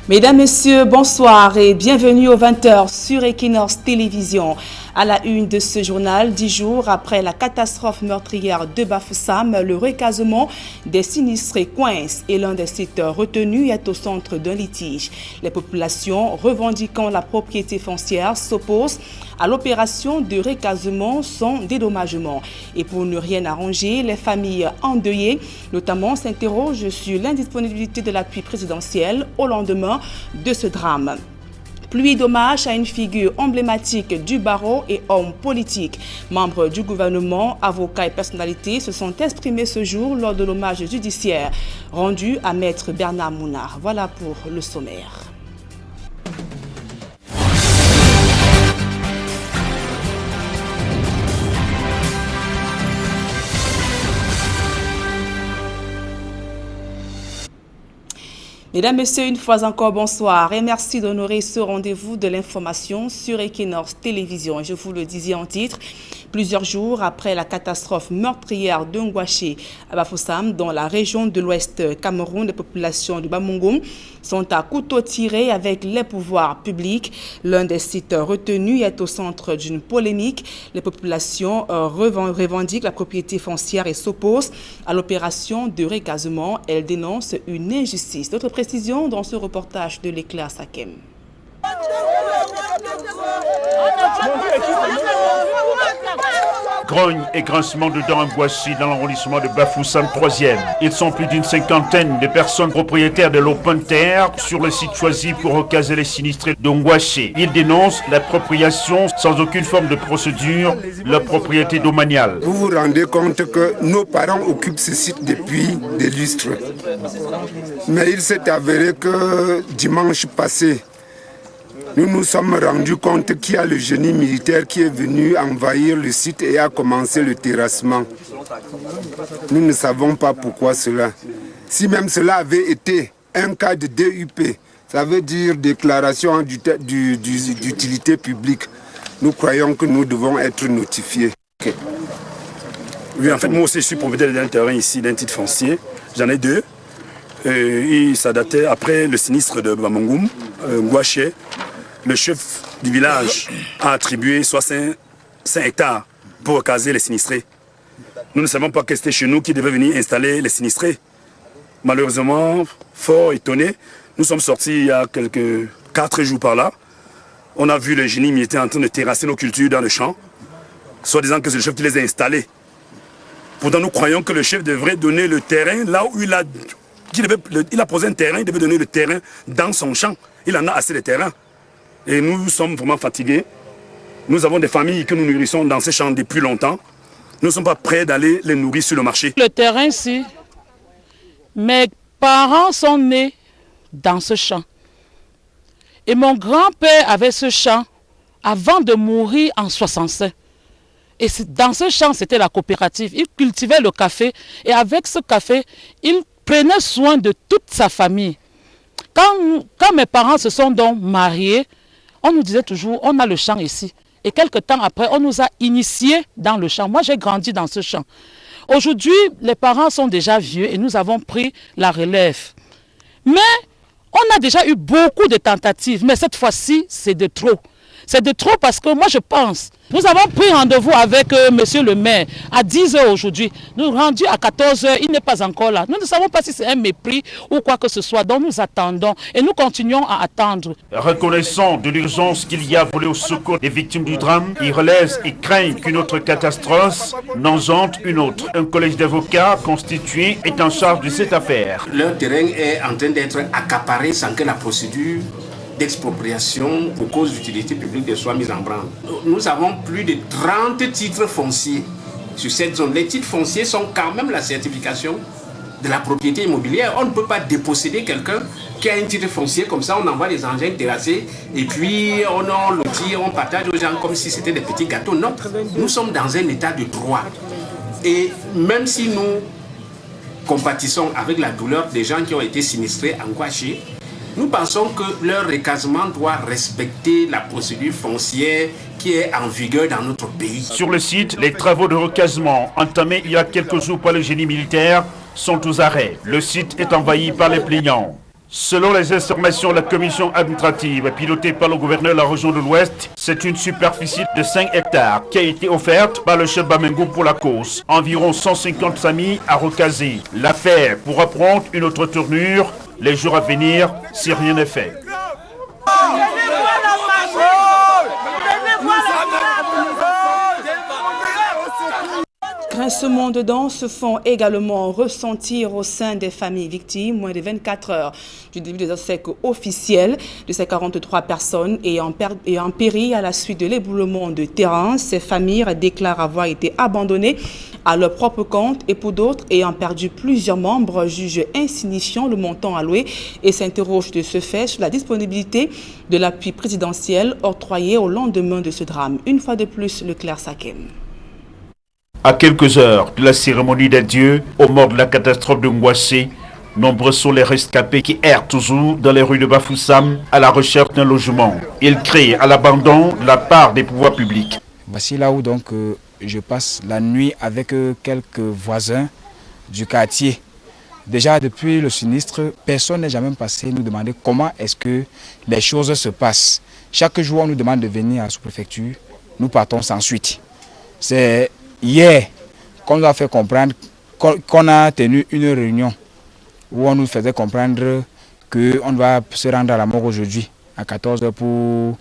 Mesdames, Messieurs, bonsoir et bienvenue aux 20h sur Equinox Télévision. À la une de ce journal, 10 jours après la catastrophe meurtrière de Bafoussam, le recasement des sinistrés coince et l'un des sites retenus est au centre d'un litige. Les populations revendiquant la propriété foncière s'opposent à l'opération de recasement sans dédommagement. Et pour ne rien arranger, les familles endeuillées, notamment, s'interrogent sur l'indisponibilité de l'appui présidentiel au lendemain de ce drame. Pluie d'hommage à une figure emblématique du barreau et homme politique. Membres du gouvernement, avocats et personnalités se sont exprimés ce jour lors de l'hommage judiciaire rendu à Maître Bernard Mounard. Voilà pour le sommaire. Mesdames, Messieurs, une fois encore, bonsoir et merci d'honorer ce rendez-vous de l'information sur Equinox Télévision. Je vous le disais en titre, plusieurs jours après la catastrophe meurtrière de Ngouaché à Bafoussam, dans la région de l'Ouest Cameroun, les populations du Bamongom sont à couteau tiré avec les pouvoirs publics. L'un des sites retenus est au centre d'une polémique. Les populations revendiquent la propriété foncière et s'opposent à l'opération de recasement. Elles dénoncent une injustice. D'autres précisions dans ce reportage de l'Éclair Sakem. Grogne et grincement de dents à Ngouaché dans l'arrondissement de Bafoussam 3e. Ils sont plus d'une cinquantaine de personnes propriétaires de l'open terre sur le site choisi pour recaser les sinistrés de Ngouaché. Ils dénoncent l'appropriation sans aucune forme de procédure, la propriété domaniale. Vous vous rendez compte que nos parents occupent ce site depuis des lustres. Mais il s'est avéré que dimanche passé, nous nous sommes rendus compte qu'il y a le génie militaire qui est venu envahir le site et a commencé le terrassement. Nous ne savons pas pourquoi cela. Si même cela avait été un cas de DUP, ça veut dire déclaration d'utilité publique, nous croyons que nous devons être notifiés. Okay. Oui, en fait, moi aussi, je suis propriétaire d'un terrain ici, d'un titre foncier. J'en ai deux. Et ça datait après le sinistre de Bamongom, Ngouaché. Le chef du village a attribué 65 hectares pour recaser les sinistrés. Nous ne savons pas que c'était chez nous qui devait venir installer les sinistrés. Malheureusement, fort étonné, nous sommes sortis il y a 4 jours par là. On a vu le génie militaire en train de terrasser nos cultures dans le champ, soit disant que c'est le chef qui les a installés. Pourtant, nous croyons que le chef devrait donner le terrain là où il a posé un terrain, il devait donner le terrain dans son champ. Il en a assez de terrain. Et nous sommes vraiment fatigués. Nous avons des familles que nous nourrissons dans ces champs depuis longtemps. Nous ne sommes pas prêts d'aller les nourrir sur le marché. Le terrain ici, mes parents sont nés dans ce champ. Et mon grand-père avait ce champ avant de mourir en 65. Et dans ce champ, c'était la coopérative. Il cultivait le café et avec ce café, il prenait soin de toute sa famille. Quand mes parents se sont donc mariés, on nous disait toujours, on a le champ ici. Et quelques temps après, on nous a initiés dans le champ. Moi, j'ai grandi dans ce champ. Aujourd'hui, les parents sont déjà vieux et nous avons pris la relève. Mais on a déjà eu beaucoup de tentatives. Mais cette fois-ci, c'est de trop. C'est de trop parce que moi, je pense, nous avons pris rendez-vous avec monsieur le maire à 10 h aujourd'hui. Nous rendus à 14 h, il n'est pas encore là. Nous ne savons pas si c'est un mépris ou quoi que ce soit. Donc nous attendons et nous continuons à attendre. Reconnaissant de l'urgence qu'il y a volé au secours des victimes du drame, ils relaisent et craignent qu'une autre catastrophe n'engendre une autre. Un collège d'avocats constitué est en charge de cette affaire. Leur terrain est en train d'être accaparé sans que la procédure d'expropriation pour cause d'utilité publique soit mise en branle. Nous avons plus de 30 titres fonciers sur cette zone. Les titres fonciers sont quand même la certification de la propriété immobilière. On ne peut pas déposséder quelqu'un qui a un titre foncier comme ça, on envoie les engins terrassés et puis on le tire, on partage aux gens comme si c'était des petits gâteaux. Non, nous sommes dans un état de droit. Et même si nous compatissons avec la douleur des gens qui ont été sinistrés en Ngouaché, nous pensons que leur recasement doit respecter la procédure foncière qui est en vigueur dans notre pays. Sur le site, les travaux de recasement entamés il y a quelques jours par le génie militaire sont aux arrêts. Le site est envahi par les plaignants. Selon les informations de la commission administrative pilotée par le gouverneur de la région de l'Ouest, c'est une superficie de 5 hectares qui a été offerte par le chef Bamengoum pour la cause. Environ 150 familles à recaser. L'affaire pourra prendre une autre tournure les jours à venir si rien n'est fait. Grincements de dents se font également ressentir au sein des familles victimes, moins de 24 heures du début des obsèques officielles de ces 43 personnes ayant péri à la suite de l'éboulement de terrain. Ces familles déclarent avoir été abandonnées à leur propre compte et pour d'autres ayant perdu plusieurs membres jugent insignifiant le montant alloué et s'interrogent de ce fait sur la disponibilité de l'appui présidentiel octroyé au lendemain de ce drame. Une fois de plus, Leclerc Sakem. À quelques heures de la cérémonie d'adieu aux morts de la catastrophe de Ngouaché, nombreux sont les rescapés qui errent toujours dans les rues de Bafoussam à la recherche d'un logement. Ils crient à l'abandon de la part des pouvoirs publics. Voici là où donc je passe la nuit avec quelques voisins du quartier. Déjà depuis le sinistre, personne n'est jamais passé nous demander comment est-ce que les choses se passent. Chaque jour on nous demande de venir à la sous-préfecture, nous partons sans suite. C'est hier qu'on nous a fait comprendre qu'on a tenu une réunion où on nous faisait comprendre qu'on va se rendre à la mort aujourd'hui à 14 h pour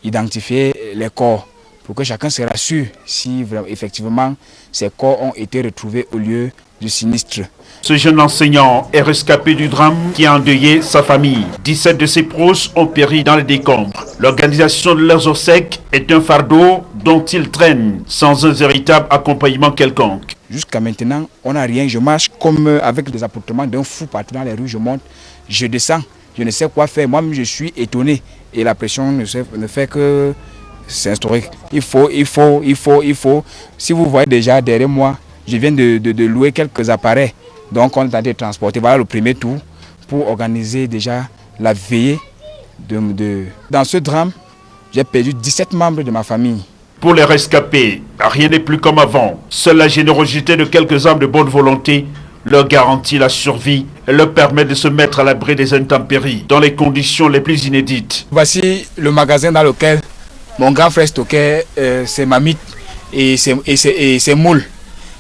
identifier les corps, pour que chacun se rassure si effectivement ces corps ont été retrouvés au lieu du sinistre. Ce jeune enseignant est rescapé du drame qui a endeuillé sa famille. 17 de ses proches ont péri dans les décombres. L'organisation de leurs obsèques est un fardeau dont ils traînent sans un véritable accompagnement quelconque. Jusqu'à maintenant, on n'a rien. Je marche comme avec des appartements d'un fou partout dans les rues. Je monte, je descends, je ne sais quoi faire. Moi-même, je suis étonné. Et la pression ne fait que s'instaurer. Il faut. Si vous voyez déjà derrière moi, je viens de louer quelques appareils. Donc on est en train de transporter. Voilà le premier tour pour organiser déjà la veillée. Dans ce drame, j'ai perdu 17 membres de ma famille. Pour les rescapés, rien n'est plus comme avant. Seule la générosité de quelques hommes de bonne volonté leur garantit la survie et leur permet de se mettre à l'abri des intempéries dans les conditions les plus inédites. Voici le magasin dans lequel mon grand frère stockait ses mamites et ses moules.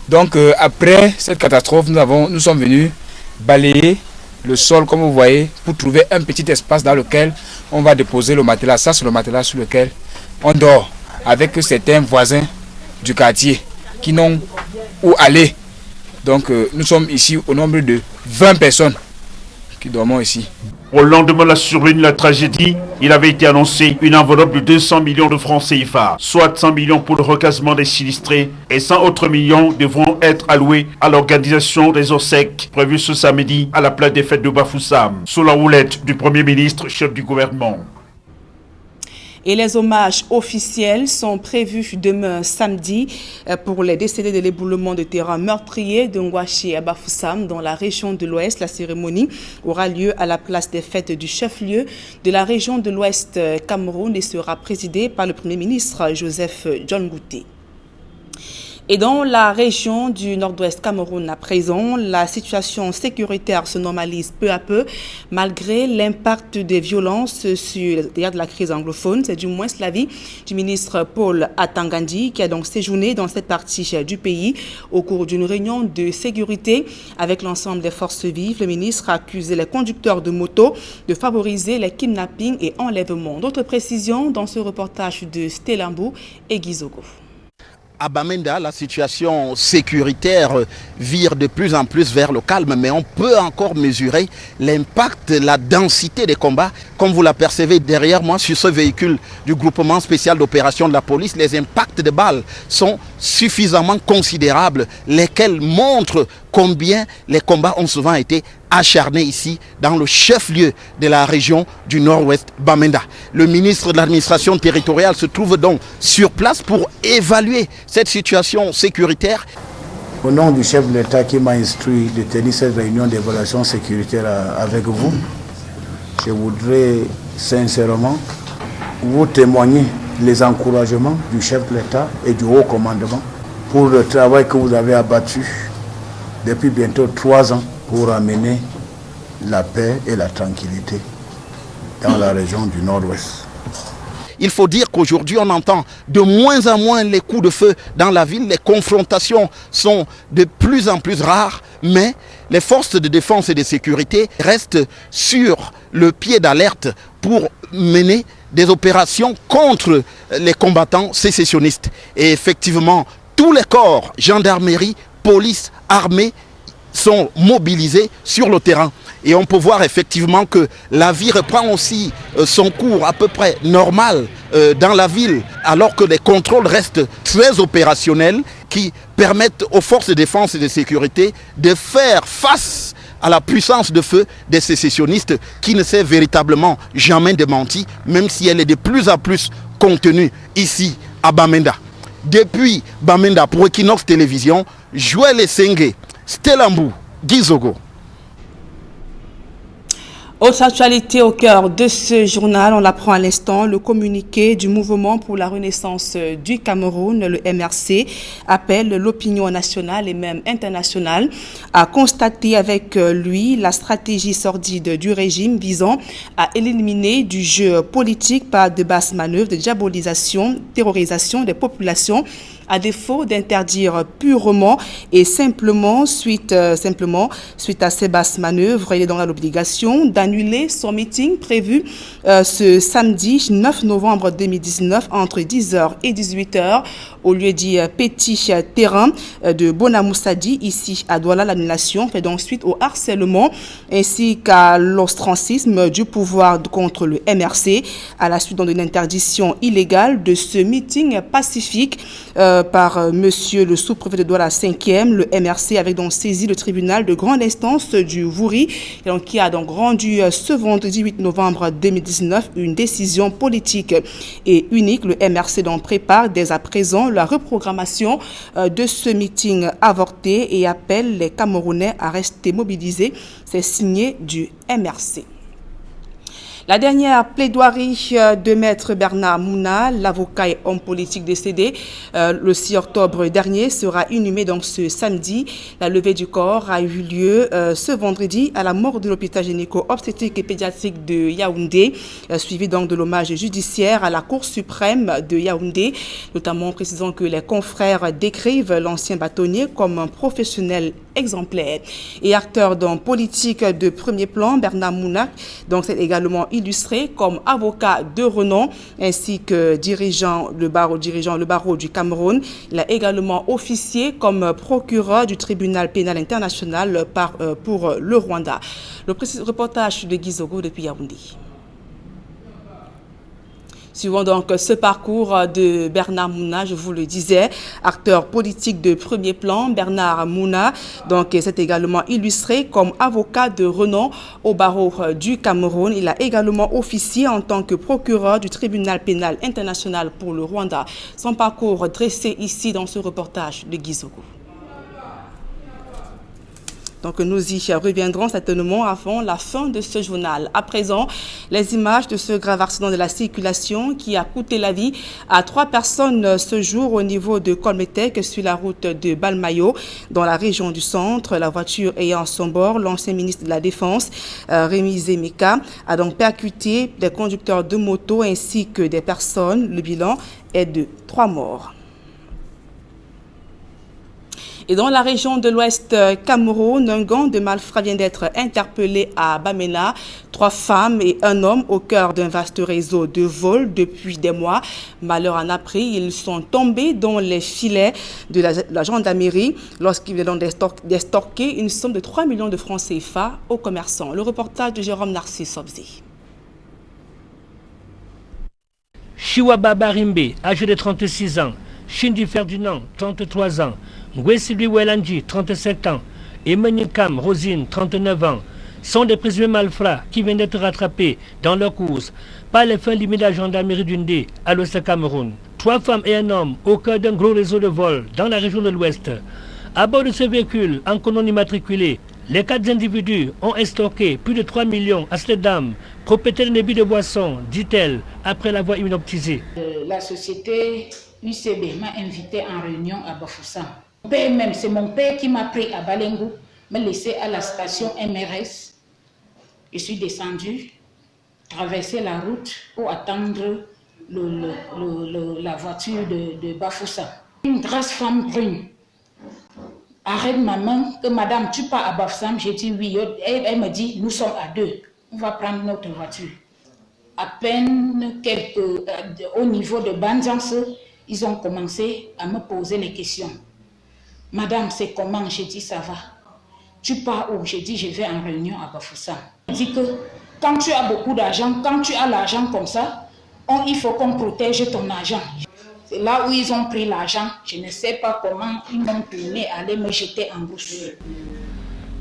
Donc après cette catastrophe, nous sommes venus balayer le sol, comme vous voyez, pour trouver un petit espace dans lequel on va déposer le matelas. Ça, c'est le matelas sur lequel on dort avec certains voisins du quartier qui n'ont où aller. Donc nous sommes ici au nombre de 20 personnes qui dorment ici. Au lendemain de la survenue de la tragédie, il avait été annoncé une enveloppe de 200 millions de francs CFA, soit 100 millions pour le recasement des sinistrés et 100 autres millions devront être alloués à l'organisation des obsèques prévues ce samedi à la place des fêtes de Bafoussam, sous la houlette du Premier ministre, chef du gouvernement. Et les hommages officiels sont prévus demain samedi pour les décédés de l'éboulement de terrain meurtrier de Ngouaché à Bafoussam dans la région de l'Ouest. La cérémonie aura lieu à la place des fêtes du chef-lieu de la région de l'Ouest Cameroun et sera présidée par le Premier ministre Joseph John Ngouté. Et dans la région du nord-ouest Cameroun à présent, la situation sécuritaire se normalise peu à peu malgré l'impact des violences derrière de la crise anglophone. C'est du moins l'avis du ministre Paul Atangandi qui a donc séjourné dans cette partie du pays au cours d'une réunion de sécurité avec l'ensemble des forces vives. Le ministre a accusé les conducteurs de moto de favoriser les kidnappings et enlèvements. D'autres précisions dans ce reportage de Stelambou et Gizogo. À Bamenda, la situation sécuritaire vire de plus en plus vers le calme, mais on peut encore mesurer l'impact, la densité des combats. Comme vous l'apercevez derrière moi sur ce véhicule du groupement spécial d'opération de la police, les impacts de balles sont suffisamment considérables, lesquels montrent combien les combats ont souvent été acharnés ici dans le chef-lieu de la région du nord-ouest Bamenda. Le ministre de l'administration territoriale se trouve donc sur place pour évaluer cette situation sécuritaire. Au nom du chef de l'État qui m'a instruit de tenir cette réunion d'évaluation sécuritaire avec vous, je voudrais sincèrement vous témoigner les encouragements du chef de l'État et du haut commandement pour le travail que vous avez abattu depuis bientôt 3 ans pour amener la paix et la tranquillité dans la région du Nord-Ouest. Il faut dire qu'aujourd'hui, on entend de moins en moins les coups de feu dans la ville. Les confrontations sont de plus en plus rares, mais les forces de défense et de sécurité restent sur le pied d'alerte pour mener des opérations contre les combattants sécessionnistes. Et effectivement, tous les corps, gendarmerie, police, armée, sont mobilisés sur le terrain. Et on peut voir effectivement que la vie reprend aussi son cours à peu près normal dans la ville, alors que les contrôles restent très opérationnels qui permettent aux forces de défense et de sécurité de faire face à la puissance de feu des sécessionnistes qui ne s'est véritablement jamais démenti, même si elle est de plus en plus contenue ici à Bamenda. Depuis Bamenda pour Equinox Télévision, Joël Essengue, Stellambou, Gizogo. Autre actualité au cœur de ce journal, on l'apprend à l'instant, le communiqué du Mouvement pour la Renaissance du Cameroun, le MRC, appelle l'opinion nationale et même internationale à constater avec lui la stratégie sordide du régime visant à éliminer du jeu politique par de basses manœuvres de diabolisation, terrorisation des populations, à défaut d'interdire purement et simplement suite à ces basses manœuvres. Il est donc à l'obligation d'annuler son meeting prévu ce samedi 9 novembre 2019 entre 10h et 18h au lieu dit Petit Terrain de Bonamoussadi ici à Douala. L'annulation fait donc suite au harcèlement ainsi qu'à l'ostracisme du pouvoir contre le MRC à la suite d'une interdiction illégale de ce meeting pacifique par monsieur le sous-préfet de Douala 5e. Le MRC avait donc saisi le tribunal de grande instance du Vouri qui a donc rendu ce vendredi 8 novembre 2019 une décision politique et unique. Le MRC donc prépare dès à présent la reprogrammation de ce meeting avorté et appelle les Camerounais à rester mobilisés. C'est signé du MRC. La dernière plaidoirie de maître Bernard Mouna, l'avocat et homme politique décédé le 6 octobre dernier, sera inhumé donc ce samedi. La levée du corps a eu lieu ce vendredi à la morgue de l'hôpital gynéco-obstétrique et pédiatrique de Yaoundé, suivi donc de l'hommage judiciaire à la Cour suprême de Yaoundé, notamment précisant que les confrères décrivent l'ancien bâtonnier comme un professionnel exemplaire. Et acteur dans politique de premier plan, Bernard Mouna donc c'est également illustré comme avocat de renom ainsi que dirigeant le barreau du Cameroun. Il a également officié comme procureur du tribunal pénal international pour le Rwanda. Le reportage de Gizogo depuis Yaoundé. Suivant donc ce parcours de Bernard Mouna, je vous le disais, acteur politique de premier plan, Bernard Mouna, donc c'est également illustré comme avocat de renom au barreau du Cameroun. Il a également officié en tant que procureur du tribunal pénal international pour le Rwanda. Son parcours dressé ici dans ce reportage de Gizogo. Donc nous y reviendrons certainement avant la fin de ce journal. À présent, les images de ce grave accident de la circulation qui a coûté la vie à 3 personnes ce jour au niveau de Kolmetek sur la route de Balmayo dans la région du centre. La voiture ayant à son bord l'ancien ministre de la Défense, Rémi Zemeka, a donc percuté des conducteurs de moto ainsi que des personnes. Le bilan est de 3 morts. Et dans la région de l'Ouest Cameroun, un gang de malfrats vient d'être interpellé à Bamena. 3 femmes et un homme au cœur d'un vaste réseau de vols depuis des mois. Malheur en a pris, ils sont tombés dans les filets de la gendarmerie lorsqu'ils venaient d'estorquer une somme de 3 millions de francs CFA aux commerçants. Le reportage de Jérôme Narcisse Obzi. Chiwaba Barimbe, âgé de 36 ans, Shindi Ferdinand, 33 ans, Ngwesi Welanji, 37 ans, et Menikam Rosine, 39 ans, sont des présumés malfrats qui viennent d'être rattrapés dans leur course par les fins limites de la gendarmerie d'Undé à l'Ouest Cameroun. 3 femmes et un homme au cœur d'un gros réseau de vol dans la région de l'Ouest. À bord de ce véhicule en colonne immatriculée, les 4 individus ont estorqué plus de 3 millions à cette dame, propriétaire d'un débit de boisson, dit-elle, après l'avoir inoptisée. La société UCB m'a invité en réunion à Bafoussam. Mon père même, c'est mon père qui m'a pris à Balengou, m'a laissé à la station MRS Je suis descendue, traversé la route pour attendre la voiture de Bafoussam. Une grasse femme brune arrête ma main, que madame, tu pars à Bafoussam? J'ai dit oui. Elle me dit, nous sommes à deux, on va prendre notre voiture. À peine au niveau de Banjance, ils ont commencé à me poser les questions. Madame, c'est comment? J'ai dit, ça va. Tu pars où? J'ai dit, je vais en réunion à Bafoussam. Il dit que quand tu as beaucoup d'argent, quand tu as l'argent comme ça, il faut qu'on protège ton argent. C'est là où ils ont pris l'argent. Je ne sais pas comment ils m'ont tourné à aller me jeter en bouche.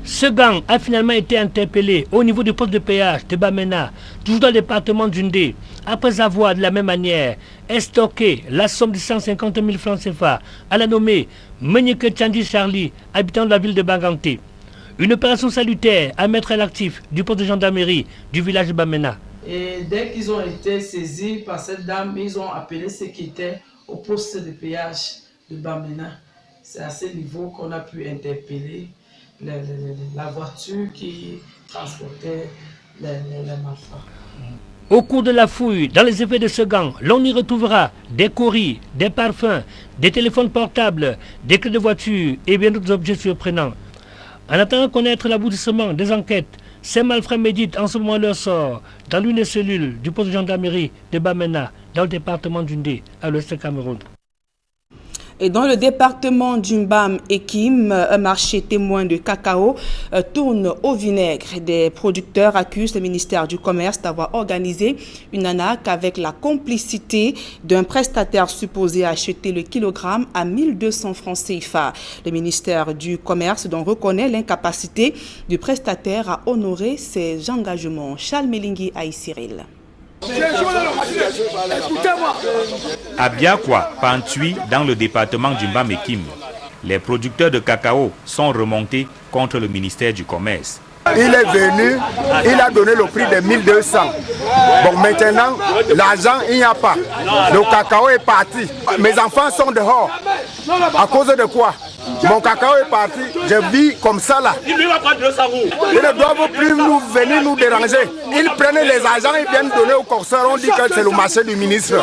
Ce gang a finalement été interpellé au niveau du poste de péage de Bamena, toujours dans le département d'Undé, après avoir de la même manière stocké la somme de 150 000 francs CFA à la nommée Menyeke Tchandi Charlie, habitant de la ville de Banganté. Une opération salutaire à mettre à l'actif du poste de gendarmerie du village de Bamena. Et dès qu'ils ont été saisis par cette dame, ils ont appelé ceux qui étaient au poste de péage de Bamena. C'est à ce niveau qu'on a pu interpeller la voiture qui transportait les malfrats. Au cours de la fouille, dans les effets de ce gang, l'on y retrouvera des courriers, des parfums, des téléphones portables, des clés de voiture et bien d'autres objets surprenants. En attendant de connaître l'aboutissement des enquêtes, ces malfrats méditent en ce moment leur sort dans l'une des cellules du poste de gendarmerie de Bamena, dans le département d'Undé, à l'ouest du Cameroun. Et dans le département d'Umbam et Kim, un marché témoin de cacao tourne au vinaigre. Des producteurs accusent le ministère du Commerce d'avoir organisé une arnaque avec la complicité d'un prestataire supposé acheter le kilogramme à 1200 francs CFA. Le ministère du Commerce donc reconnaît l'incapacité du prestataire à honorer ses engagements. Charles Melingui à Cyril. À Biakwa, Pantui, dans le département d'Umbam et Kim, les producteurs de cacao sont remontés contre le ministère du Commerce. Il est venu, il a donné le prix de 1200. Bon, maintenant, l'argent, il n'y a pas. Le cacao est parti. Mes enfants sont dehors. À cause de quoi? Mon cacao est parti. Je vis comme ça là. Ils ne doivent plus venir nous déranger. Ils prennent les argents, ils viennent donner aux corsaires. On dit que c'est le marché du ministre.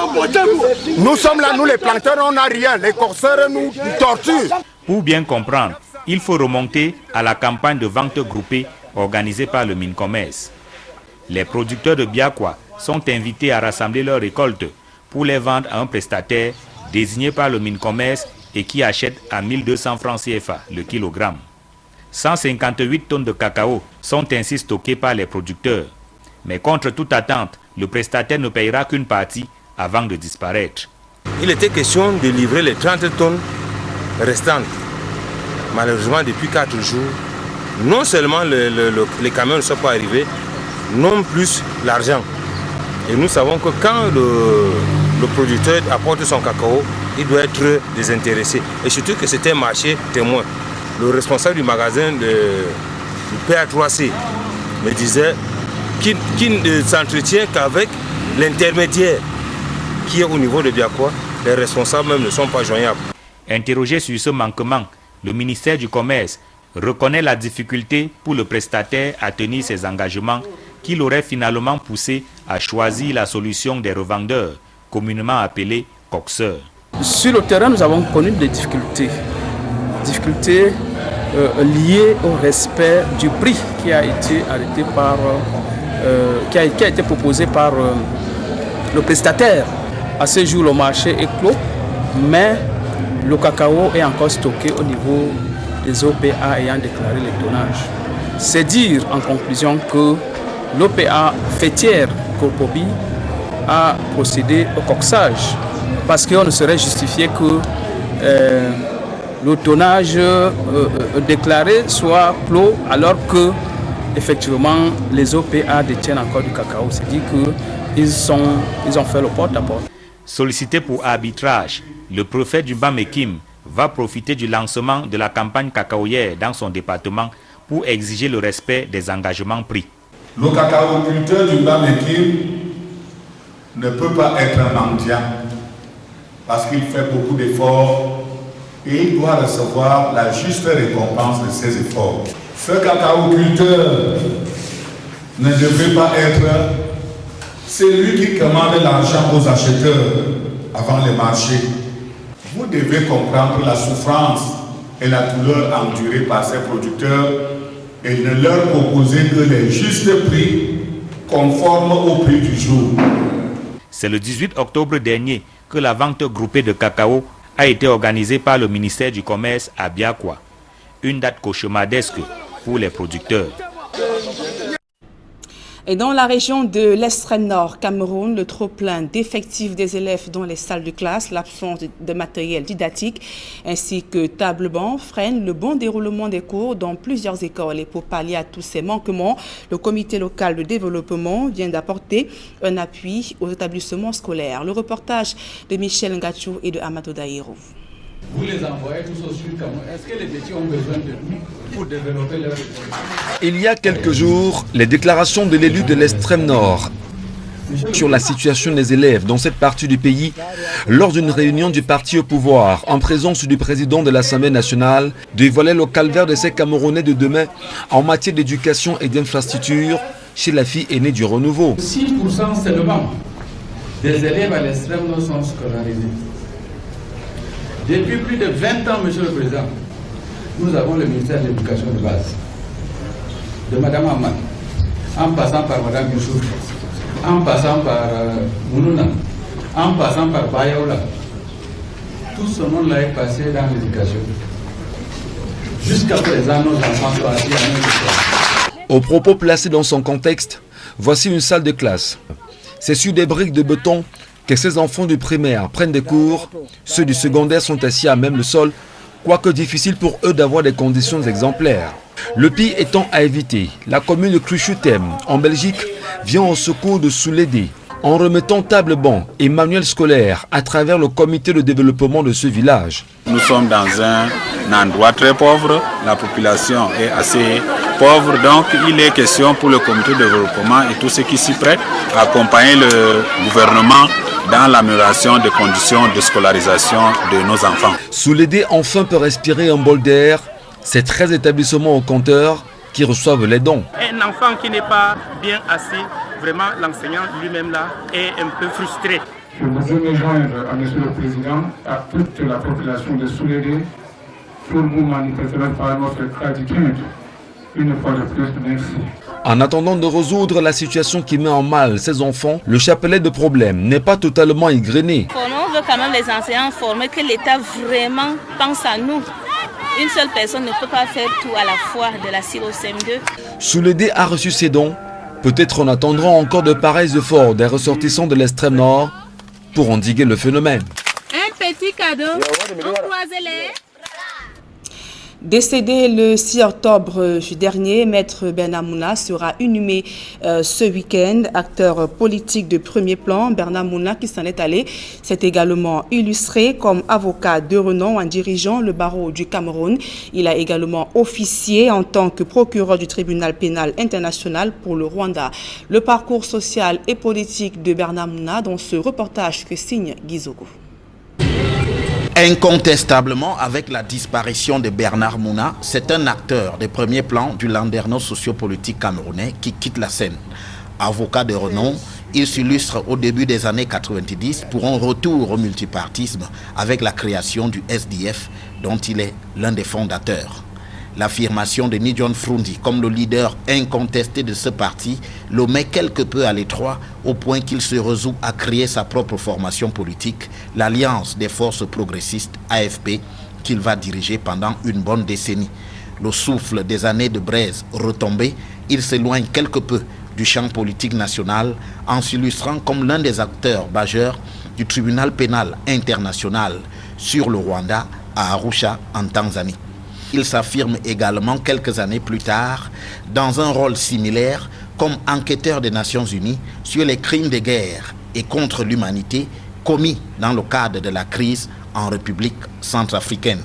Nous sommes là, nous les planteurs, on n'a rien. Les corsaires nous torturent. Pour bien comprendre, il faut remonter à la campagne de vente groupée organisée par le MINCommerce. Les producteurs de Biakwa sont invités à rassembler leurs récoltes pour les vendre à un prestataire désigné par le MINCommerce et qui achète à 1200 francs CFA le kilogramme. 158 tonnes de cacao sont ainsi stockées par les producteurs. Mais contre toute attente, le prestataire ne payera qu'une partie avant de disparaître. Il était question de livrer les 30 tonnes restantes. Malheureusement, depuis 4 jours, non seulement les camions ne sont pas arrivés, non plus l'argent. Et nous savons que quand le producteur apporte son cacao, il doit être désintéressé. Et surtout que c'était un marché témoin. Le responsable du magasin du PA3C me disait qu'il ne s'entretient qu'avec l'intermédiaire qui est au niveau de Biakwa. Les responsables même ne sont pas joignables. Interrogé sur ce manquement, le ministère du Commerce reconnaît la difficulté pour le prestataire à tenir ses engagements qu'il aurait finalement poussé à choisir la solution des revendeurs, communément appelés coxeurs. Sur le terrain, nous avons connu des difficultés. Difficultés liées au respect du prix qui a été arrêté par, qui a été proposé par le prestataire. À ce jour, le marché est clos, mais le cacao est encore stocké au niveau des OPA ayant déclaré les tonnages. C'est dire en conclusion que l'OPA fêtière Corpobi a procédé au coxage parce qu'on ne saurait justifier que le tonnage déclaré soit clos alors que effectivement les OPA détiennent encore du cacao. C'est dire qu'ils ont fait le porte-à-porte. Sollicité pour arbitrage, le préfet du Bam-et-Kim va profiter du lancement de la campagne cacaoyère dans son département pour exiger le respect des engagements pris. Le cacaoculteur du Bam-et-Kim ne peut pas être un mendiant parce qu'il fait beaucoup d'efforts et il doit recevoir la juste récompense de ses efforts. Ce cacaoculteur ne devrait pas être celui qui commande l'argent aux acheteurs avant le marché. Vous devez comprendre la souffrance et la douleur endurée par ces producteurs et ne leur proposer que les justes prix conformes au prix du jour. C'est le 18 octobre dernier que la vente groupée de cacao a été organisée par le ministère du Commerce à Biakwa. Une date cauchemardesque pour les producteurs. Et dans la région de l'extrême nord Cameroun, le trop-plein d'effectifs des élèves dans les salles de classe, l'absence de matériel didactique ainsi que table-banc freinent le bon déroulement des cours dans plusieurs écoles. Et pour pallier à tous ces manquements, le comité local de développement vient d'apporter un appui aux établissements scolaires. Le reportage de Michel Ngachou et de Amadou Daïrou. Vous les envoyez tous au sud Cameroun. Est-ce que les petits ont besoin de nous pour développer leur économie? Il y a quelques jours, les déclarations de l'élu de l'extrême nord sur la situation des élèves dans cette partie du pays lors d'une réunion du parti au pouvoir en présence du président de l'Assemblée nationale dévoilait le calvaire de ces Camerounais de demain en matière d'éducation et d'infrastructure chez la fille aînée du renouveau. 6% seulement des élèves à l'extrême nord sont scolarisés. Depuis plus de 20 ans, Monsieur le Président, nous avons le ministère de l'Éducation de base, de Mme Amman, en passant par Mme Youssouf, en passant par Mounouna, en passant par Bayaoula. Tout ce monde-là est passé dans l'éducation. Jusqu'à présent, nos enfants sont assis à notre école. Aux propos placés dans son contexte, voici une salle de classe. C'est sur des briques de béton que ces enfants du primaire prennent des cours. Ceux du secondaire sont assis à même le sol, quoique difficile pour eux d'avoir des conditions exemplaires. Le pire étant à éviter, la commune de Cruchutem, en Belgique, vient au secours de Soulédé en remettant table-banc et manuel scolaire à travers le comité de développement de ce village. Nous sommes dans un endroit très pauvre, la population est assez pauvre, donc il est question pour le comité de développement et tous ceux qui s'y prêtent à accompagner le gouvernement dans l'amélioration des conditions de scolarisation de nos enfants. Soulédé enfin peut respirer un bol d'air. C'est 13 établissements au compteur qui reçoivent les dons. Un enfant qui n'est pas bien assis, vraiment l'enseignant lui-même là est un peu frustré. Je voudrais me joindre à Monsieur le Président, à toute la population de Soulédé pour vous manifester par notre gratitude. Une fois de plus, merci. En attendant de résoudre la situation qui met en mal ces enfants, le chapelet de problèmes n'est pas totalement égrené. On veut quand même les enseignants former, que l'État vraiment pense à nous. Une seule personne ne peut pas faire tout à la fois, de la CIR au CM2. Soulédé a reçu ses dons. Peut-être en attendront encore de pareils efforts des ressortissants de l'extrême nord pour endiguer le phénomène. Un petit cadeau, croisez-les. Décédé le 6 octobre dernier, Maître Bernard Mouna sera inhumé ce week-end. Acteur politique de premier plan, Bernard Mouna, qui s'en est allé, s'est également illustré comme avocat de renom en dirigeant le barreau du Cameroun. Il a également officié en tant que procureur du tribunal pénal international pour le Rwanda. Le parcours social et politique de Bernard Mouna dans ce reportage que signe Gizogo. Incontestablement, avec la disparition de Bernard Mouna, c'est un acteur de premier plan du landerneau sociopolitique camerounais qui quitte la scène. Avocat de renom, il s'illustre au début des années 90 pour un retour au multipartisme avec la création du SDF dont il est l'un des fondateurs. L'affirmation de Nidjon Frundi comme le leader incontesté de ce parti le met quelque peu à l'étroit au point qu'il se résout à créer sa propre formation politique, l'Alliance des forces progressistes AFP, qu'il va diriger pendant une bonne décennie. Le souffle des années de braise retombé, il s'éloigne quelque peu du champ politique national en s'illustrant comme l'un des acteurs majeurs du tribunal pénal international sur le Rwanda à Arusha en Tanzanie. Il s'affirme également quelques années plus tard dans un rôle similaire comme enquêteur des Nations Unies sur les crimes de guerre et contre l'humanité commis dans le cadre de la crise en République centrafricaine.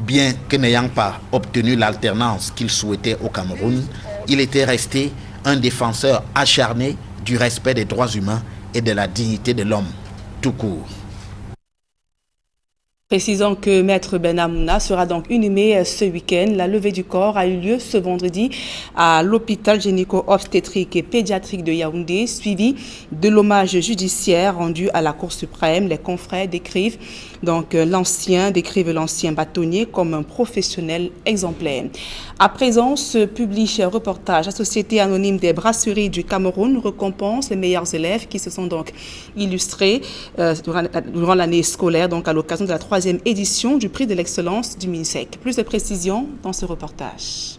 Bien que n'ayant pas obtenu l'alternance qu'il souhaitait au Cameroun, il était resté un défenseur acharné du respect des droits humains et de la dignité de l'homme, tout court. Précisons que Maître Benamouna sera donc inhumé ce week-end. La levée du corps a eu lieu ce vendredi à l'hôpital gynéco-obstétrique et pédiatrique de Yaoundé, suivi de l'hommage judiciaire rendu à la Cour suprême. Les confrères décrivent l'ancien bâtonnier comme un professionnel exemplaire. À présent, ce public reportage, la Société anonyme des brasseries du Cameroun récompense les meilleurs élèves qui se sont donc illustrés durant l'année scolaire, donc à l'occasion de la 3e édition du prix de l'excellence du MINSEC. Plus de précisions dans ce reportage.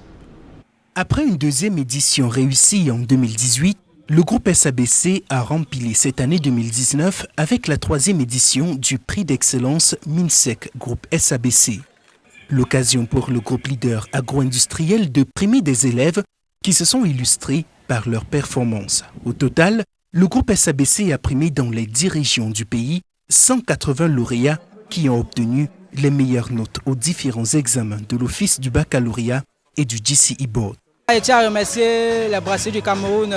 Après une 2e édition réussie en 2018, le groupe SABC a rempli cette année 2019 avec la 3e édition du prix d'excellence MINSEC groupe SABC. L'occasion pour le groupe leader agro-industriel de primer des élèves qui se sont illustrés par leur performance. Au total, le groupe SABC a primé dans les 10 régions du pays 180 lauréats qui ont obtenu les meilleures notes aux différents examens de l'Office du baccalauréat et du GCE Board. Je tiens à remercier les brasseries du Cameroun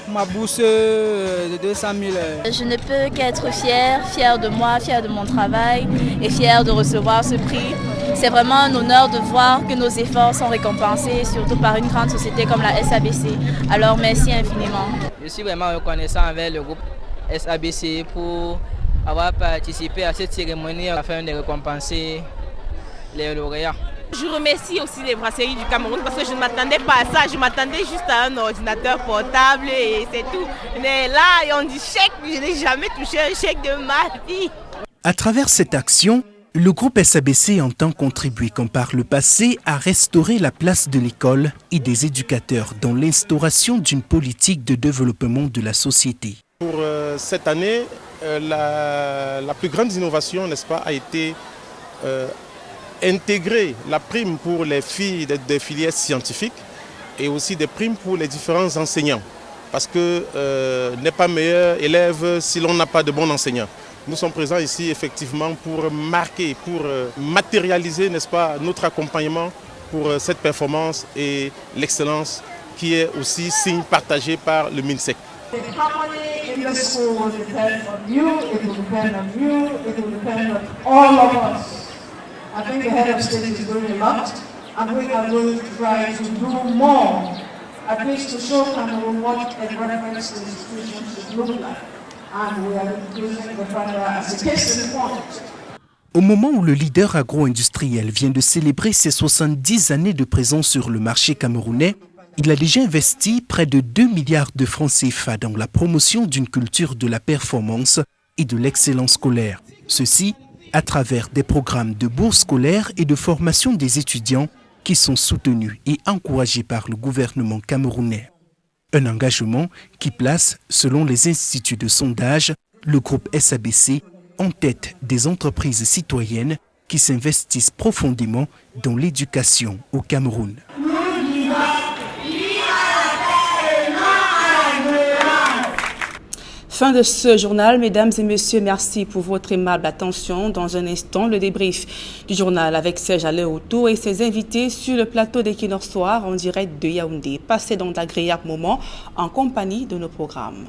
pour ma bourse de 200 000. Je ne peux qu'être fière de moi, fière de mon travail et fière de recevoir ce prix. C'est vraiment un honneur de voir que nos efforts sont récompensés, surtout par une grande société comme la SABC. Alors merci infiniment. Je suis vraiment reconnaissant avec le groupe SABC pour avoir participé à cette cérémonie afin de récompenser les lauréats. Je remercie aussi les brasseries du Cameroun parce que je ne m'attendais pas à ça. Je m'attendais juste à un ordinateur portable et c'est tout. Mais là, on dit chèque, je n'ai jamais touché un chèque de ma vie. À travers cette action, le groupe SABC entend contribuer comme par le passé à restaurer la place de l'école et des éducateurs dans l'instauration d'une politique de développement de la société. Pour cette année, la plus grande innovation, n'est-ce pas, a été intégrer la prime pour les filles des filières scientifiques et aussi des primes pour les différents enseignants. Parce que n'est pas meilleur élève si l'on n'a pas de bons enseignants. Nous sommes présents ici effectivement pour marquer, pour matérialiser, n'est-ce pas, notre accompagnement pour cette performance et l'excellence qui est aussi signe partagé par le MINSEC. I think the head of state is doing a lot, and we are going to try to do more, at least to show Cameroon what a reference institution should look like. And we are using the father as a case in point. Au moment où le leader agro-industriel vient de célébrer ses 70 années de présence sur le marché camerounais, il a déjà investi près de 2 milliards de francs CFA dans la promotion d'une culture de la performance et de l'excellence scolaire. Ceci à travers des programmes de bourse scolaire et de formation des étudiants qui sont soutenus et encouragés par le gouvernement camerounais. Un engagement qui place, selon les instituts de sondage, le groupe SABC en tête des entreprises citoyennes qui s'investissent profondément dans l'éducation au Cameroun. Fin de ce journal, mesdames et messieurs, merci pour votre aimable attention. Dans un instant, le débrief du journal avec Serge Aléoto et ses invités sur le plateau d'Equinox Soir en direct de Yaoundé. Passez donc d'agréables moments en compagnie de nos programmes.